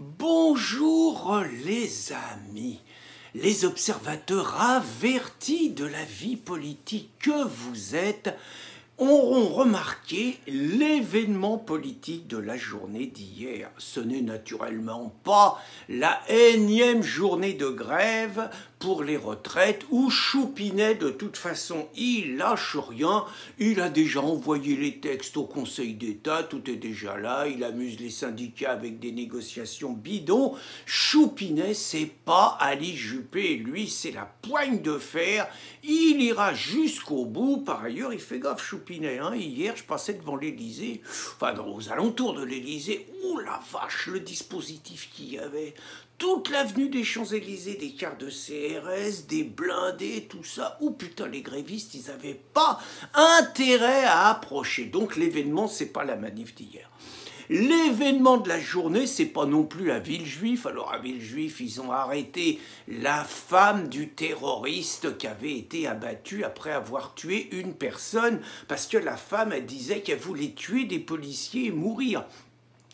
Bonjour les amis, les observateurs avertis de la vie politique que vous êtes auront remarqué l'événement politique de la journée d'hier. Ce n'est naturellement pas la énième journée de grève pour les retraites où Choupinet, de toute façon, il lâche rien. Il a déjà envoyé les textes au Conseil d'État, tout est déjà là. Il amuse les syndicats avec des négociations bidons. Choupinet, c'est pas Ali Juppé. Lui, c'est la poigne de fer. Il ira jusqu'au bout. Par ailleurs, il fait gaffe, Choupinet. Hier, je passais devant l'Élysée, enfin, aux alentours de l'Élysée. Oh la vache, le dispositif qu'il y avait. Toute l'avenue des Champs-Élysées, des cars de CRS, des blindés, tout ça. Oh putain, les grévistes, ils n'avaient pas intérêt à approcher. Donc l'événement, c'est pas la manif d'hier. L'événement de la journée, c'est pas non plus à Villejuif. Alors à Villejuif, ils ont arrêté la femme du terroriste qui avait été abattu après avoir tué une personne, parce que la femme, elle disait qu'elle voulait tuer des policiers et mourir.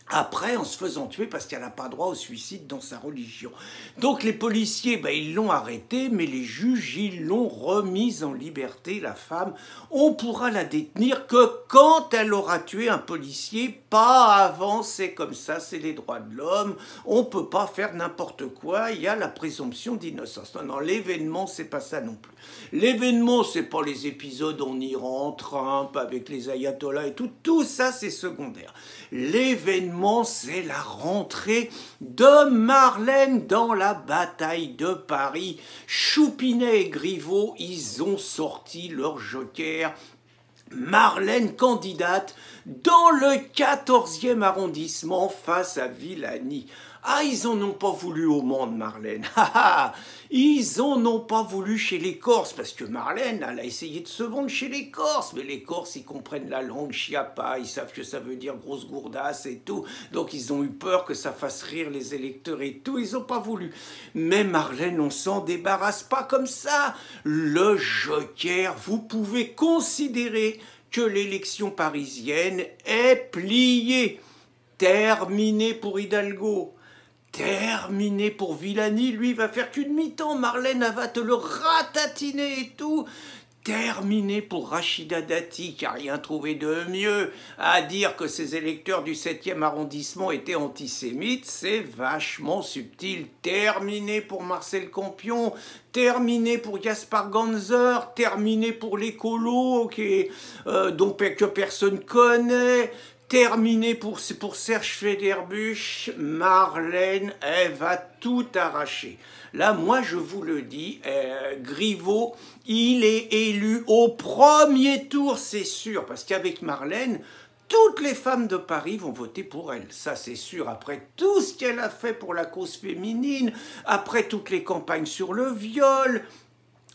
Après, en se faisant tuer parce qu'elle n'a pas droit au suicide dans sa religion. Donc les policiers, ils l'ont arrêtée, mais les juges, ils l'ont remise en liberté, la femme. On pourra la détenir que quand elle aura tué un policier, pas avant, c'est comme ça, c'est les droits de l'homme. On ne peut pas faire n'importe quoi, il y a la présomption d'innocence. Non, l'événement, c'est pas ça non plus. L'événement, c'est pas les épisodes en Iran, Trump, avec les ayatollahs et tout ça, c'est secondaire. L'événement, c'est la rentrée de Marlène dans la bataille de Paris. Choupinet et Griveaux, ils ont sorti leur joker. Marlène candidate dans le 14e arrondissement face à Villani. Ah, ils en ont pas voulu au monde, Marlène. Ils en ont pas voulu chez les Corses, parce que Marlène, elle a essayé de se vendre chez les Corses, mais les Corses, ils comprennent la langue chiapa, ils savent que ça veut dire grosse gourdasse et tout, donc ils ont eu peur que ça fasse rire les électeurs et tout, ils ont pas voulu. Mais Marlène, on s'en débarrasse pas comme ça. Le joker, vous pouvez considérer que l'élection parisienne est pliée, terminée pour Hidalgo. Terminé pour Villani, lui, va faire qu'une mi-temps. Marlène, elle va te le ratatiner et tout. Terminé pour Rachida Dati, qui n'a rien trouvé de mieux à dire que ses électeurs du 7e arrondissement étaient antisémites. C'est vachement subtil. Terminé pour Marcel Campion. Terminé pour Gaspard Ganzer. Terminé pour l'écolo, que personne connaît. Terminé pour Serge Federbusch. Marlène, elle va tout arracher. Là, moi, je vous le dis, Griveaux, il est élu au premier tour, c'est sûr, parce qu'avec Marlène, toutes les femmes de Paris vont voter pour elle, ça c'est sûr, après tout ce qu'elle a fait pour la cause féminine, après toutes les campagnes sur le viol,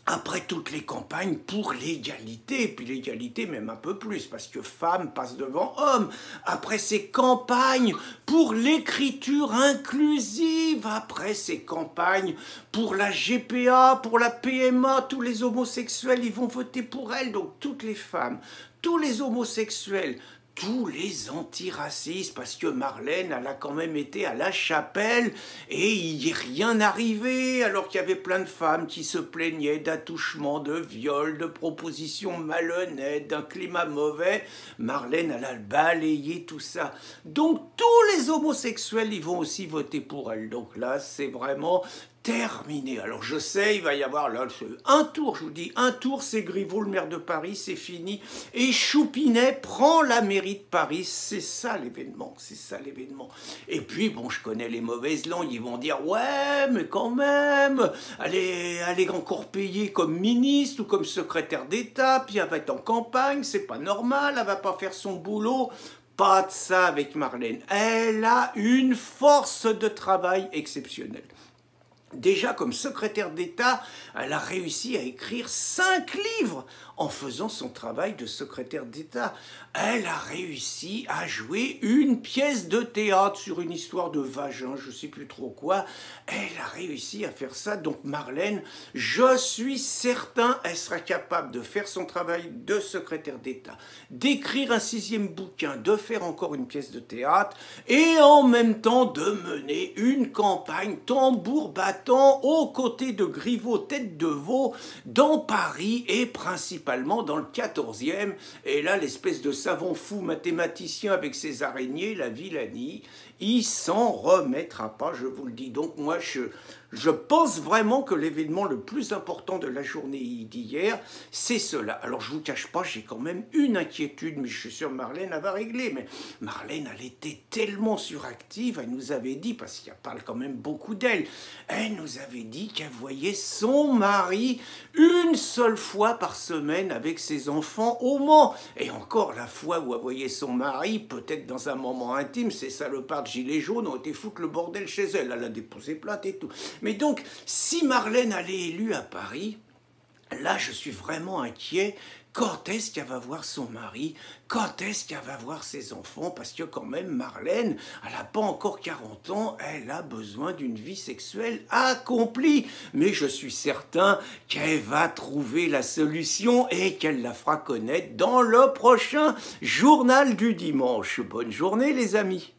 après toutes les campagnes pour l'égalité, puis l'égalité même un peu plus, parce que femme passe devant homme, après ces campagnes pour l'écriture inclusive, après ces campagnes pour la GPA, pour la PMA, tous les homosexuels, ils vont voter pour elle, donc toutes les femmes, tous les homosexuels, tous les antiracistes, parce que Marlène, elle a quand même été à la chapelle et il n'y est rien arrivé, alors qu'il y avait plein de femmes qui se plaignaient d'attouchements, de viols, de propositions malhonnêtes, d'un climat mauvais. Marlène, elle a balayé tout ça. Donc tous les homosexuels, ils vont aussi voter pour elle. Donc là, c'est vraiment terminé. Alors je sais, il va y avoir là un tour, je vous dis, un tour, c'est Griveaux, le maire de Paris, c'est fini. Et Choupinet prend la mairie de Paris, c'est ça l'événement, c'est ça l'événement. Et puis, bon, je connais les mauvaises langues, ils vont dire, ouais, mais quand même, elle est encore payée comme ministre ou comme secrétaire d'État, puis elle va être en campagne, c'est pas normal, elle va pas faire son boulot. Pas de ça avec Marlène. Elle a une force de travail exceptionnelle. Déjà, comme secrétaire d'État, elle a réussi à écrire 5 livres en faisant son travail de secrétaire d'État. Elle a réussi à jouer une pièce de théâtre sur une histoire de vagin, je ne sais plus trop quoi. Elle a réussi à faire ça. Donc Marlène, je suis certain, elle sera capable de faire son travail de secrétaire d'État, d'écrire un 6e bouquin, de faire encore une pièce de théâtre et en même temps de mener une campagne tambour battant aux côtés de Griveaux tête de veau dans Paris et principalement dans le 14e. Et là, l'espèce de savant fou mathématicien avec ses araignées, la Villani, il s'en remettra pas, je vous le dis. Donc moi, je pense vraiment que l'événement le plus important de la journée d'hier, c'est cela. Alors je vous cache pas, j'ai quand même une inquiétude, mais je suis sûr Marlène elle va régler. Mais Marlène, elle était tellement suractive, elle nous avait dit, parce qu'il parle quand même beaucoup d'elle, elle nous avait dit qu'elle voyait son mari une seule fois par semaine avec ses enfants au Mans. Et encore la fois où elle voyait son mari, peut-être dans un moment intime, ces salopards de gilets jaunes ont été foutre le bordel chez elle. Elle a déposé plainte et tout. Mais donc, si Marlène elle est élue à Paris, là je suis vraiment inquiet. Quand est-ce qu'elle va voir son mari? Quand est-ce qu'elle va voir ses enfants? Parce que quand même, Marlène, elle n'a pas encore 40 ans, elle a besoin d'une vie sexuelle accomplie. Mais je suis certain qu'elle va trouver la solution et qu'elle la fera connaître dans le prochain journal du dimanche. Bonne journée les amis.